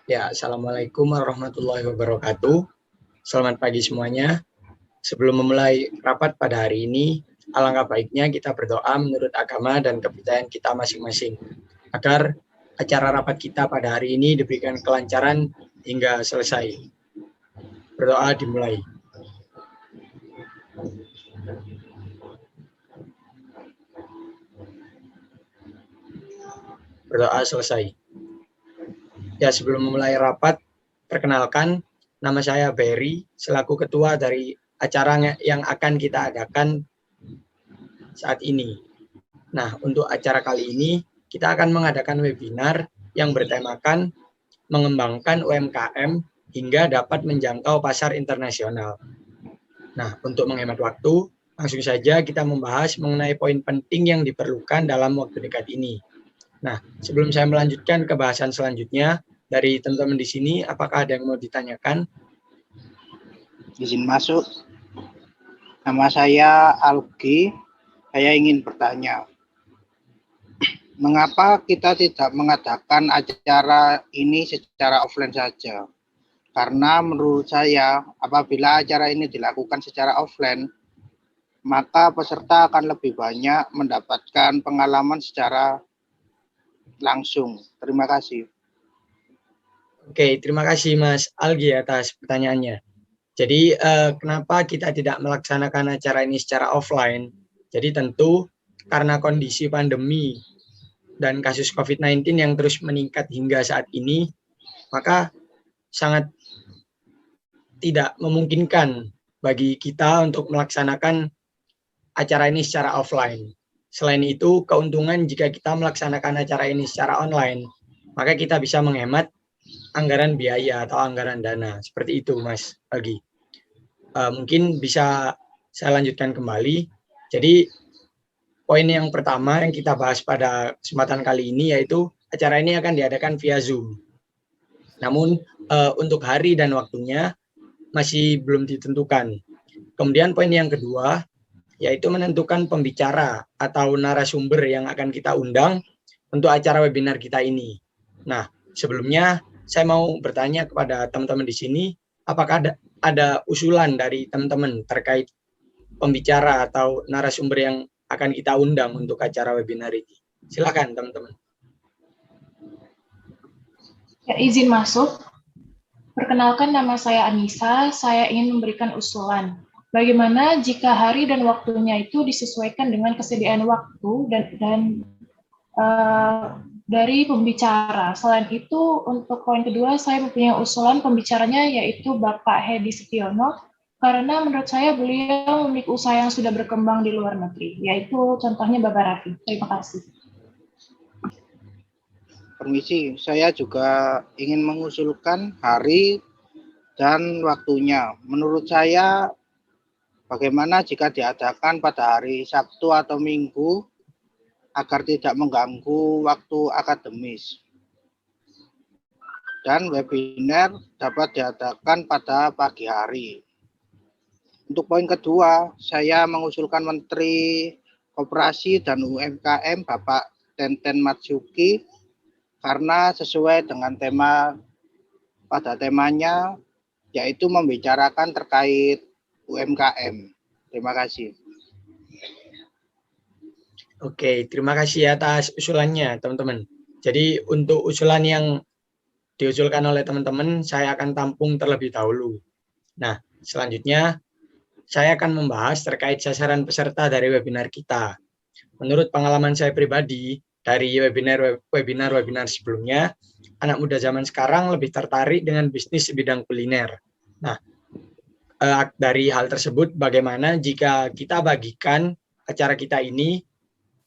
Ya, Assalamualaikum warahmatullahi wabarakatuh. Selamat pagi semuanya. Sebelum memulai rapat pada hari ini, alangkah baiknya kita berdoa menurut agama dan kepercayaan kita masing-masing, agar acara rapat kita pada hari ini diberikan kelancaran hingga selesai. Berdoa dimulai. Berdoa selesai. Ya, sebelum memulai rapat, perkenalkan, nama saya Berry, selaku ketua dari acara yang akan kita adakan saat ini. Nah, untuk acara kali ini, kita akan mengadakan webinar yang bertemakan mengembangkan UMKM hingga dapat menjangkau pasar internasional. Nah, untuk menghemat waktu, langsung saja kita membahas mengenai poin penting yang diperlukan dalam waktu dekat ini. Nah, sebelum saya melanjutkan ke bahasan selanjutnya, dari teman-teman di sini, apakah ada yang mau ditanyakan? Izin masuk. Nama saya Algi. Saya ingin bertanya, mengapa kita tidak mengadakan acara ini secara offline saja? Karena menurut saya, apabila acara ini dilakukan secara offline, maka peserta akan lebih banyak mendapatkan pengalaman secara langsung. Terima kasih. Oke, terima kasih Mas Algi atas pertanyaannya. Jadi, kenapa kita tidak melaksanakan acara ini secara offline? Jadi tentu karena kondisi pandemi dan kasus COVID-19 yang terus meningkat hingga saat ini, maka sangat tidak memungkinkan bagi kita untuk melaksanakan acara ini secara offline. Selain itu, keuntungan jika kita melaksanakan acara ini secara online, maka kita bisa menghemat anggaran biaya atau anggaran dana. Seperti itu, Mas Algi. Mungkin bisa saya lanjutkan kembali. Jadi, poin yang pertama yang kita bahas pada kesempatan kali ini yaitu acara ini akan diadakan via Zoom. Namun, untuk hari dan waktunya masih belum ditentukan. Kemudian poin yang kedua, yaitu menentukan pembicara atau narasumber yang akan kita undang untuk acara webinar kita ini. Nah, sebelumnya saya mau bertanya kepada teman-teman di sini, apakah ada usulan dari teman-teman terkait pembicara atau narasumber yang akan kita undang untuk acara webinar ini? Silakan teman-teman. Ya, izin masuk. Perkenalkan, nama saya Anissa. Saya ingin memberikan usulan. Bagaimana jika hari dan waktunya itu disesuaikan dengan kesediaan waktu dan dari pembicara. Selain itu, untuk poin kedua, saya mempunyai usulan pembicaranya yaitu Bapak Hedi Setiono, karena menurut saya beliau memiliki usaha yang sudah berkembang di luar negeri, yaitu contohnya Bapak Raffi. Terima kasih. Permisi, saya juga ingin mengusulkan hari dan waktunya. Menurut saya, bagaimana jika diadakan pada hari Sabtu atau Minggu agar tidak mengganggu waktu akademis. Dan webinar dapat diadakan pada pagi hari. Untuk poin kedua, saya mengusulkan Menteri Koperasi dan UMKM Bapak Teten Matsuki, karena sesuai dengan pada temanya, yaitu membicarakan terkait UMKM. Terima kasih. Oke, terima kasih atas usulannya, teman-teman. Jadi untuk usulan yang diusulkan oleh teman-teman, saya akan tampung terlebih dahulu. Nah, selanjutnya saya akan membahas terkait sasaran peserta dari webinar kita. Menurut pengalaman saya pribadi, dari webinar sebelumnya, anak muda zaman sekarang lebih tertarik dengan bisnis bidang kuliner. Nah, dari hal tersebut, bagaimana jika kita bagikan acara kita ini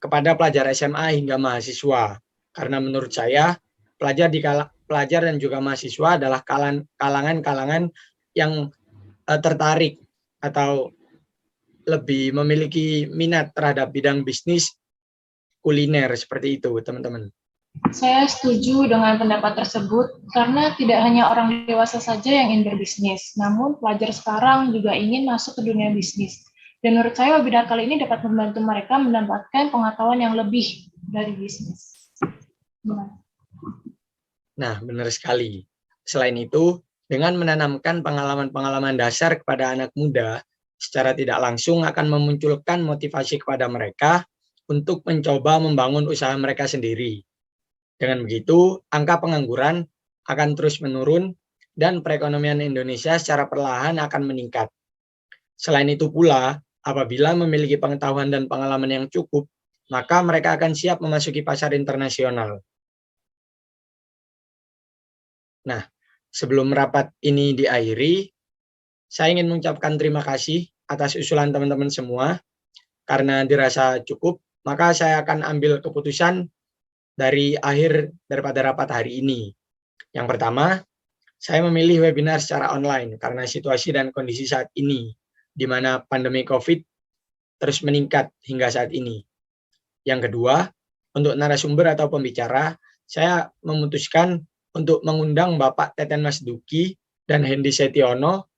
kepada pelajar SMA hingga mahasiswa? Karena menurut saya, pelajar dan juga mahasiswa adalah kalangan-kalangan yang tertarik atau lebih memiliki minat terhadap bidang bisnis kuliner, seperti itu, teman-teman. Saya setuju dengan pendapat tersebut, karena tidak hanya orang dewasa saja yang ingin berbisnis, namun pelajar sekarang juga ingin masuk ke dunia bisnis. Dan menurut saya, webinar kali ini dapat membantu mereka mendapatkan pengetahuan yang lebih dari bisnis. Nah, benar sekali. Selain itu, dengan menanamkan pengalaman-pengalaman dasar kepada anak muda, secara tidak langsung akan memunculkan motivasi kepada mereka untuk mencoba membangun usaha mereka sendiri. Dengan begitu, angka pengangguran akan terus menurun dan perekonomian Indonesia secara perlahan akan meningkat. Selain itu pula, apabila memiliki pengetahuan dan pengalaman yang cukup, maka mereka akan siap memasuki pasar internasional. Nah, sebelum rapat ini diakhiri, saya ingin mengucapkan terima kasih atas usulan teman-teman semua. Karena dirasa cukup, maka saya akan ambil keputusan dari akhir daripada rapat hari ini. Yang pertama, saya memilih webinar secara online karena situasi dan kondisi saat ini, di mana pandemi COVID terus meningkat hingga saat ini. Yang kedua, untuk narasumber atau pembicara, saya memutuskan untuk mengundang Bapak Teten Mas Duki dan Hendy Setiono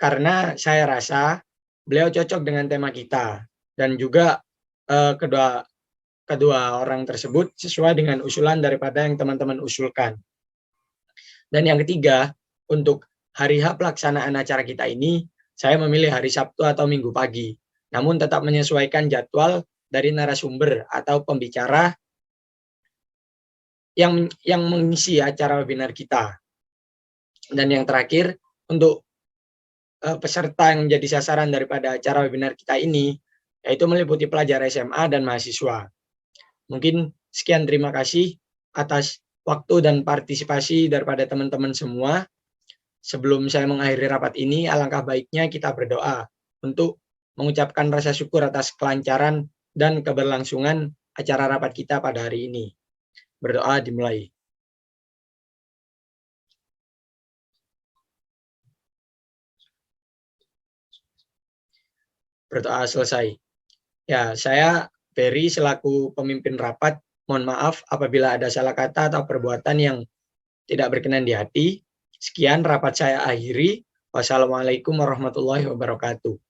karena saya rasa beliau cocok dengan tema kita dan juga kedua orang tersebut sesuai dengan usulan daripada yang teman-teman usulkan. Dan yang ketiga, untuk hari H pelaksanaan acara kita ini, saya memilih hari Sabtu atau Minggu pagi, namun tetap menyesuaikan jadwal dari narasumber atau pembicara yang mengisi acara webinar kita. Dan yang terakhir, untuk peserta yang menjadi sasaran daripada acara webinar kita ini, yaitu meliputi pelajar SMA dan mahasiswa. Mungkin sekian, terima kasih atas waktu dan partisipasi daripada teman-teman semua. Sebelum saya mengakhiri rapat ini, alangkah baiknya kita berdoa untuk mengucapkan rasa syukur atas kelancaran dan keberlangsungan acara rapat kita pada hari ini. Berdoa dimulai. Berdoa selesai. Ya, saya Ferry selaku pemimpin rapat, mohon maaf apabila ada salah kata atau perbuatan yang tidak berkenan di hati. Sekian rapat saya akhiri. Wassalamualaikum warahmatullahi wabarakatuh.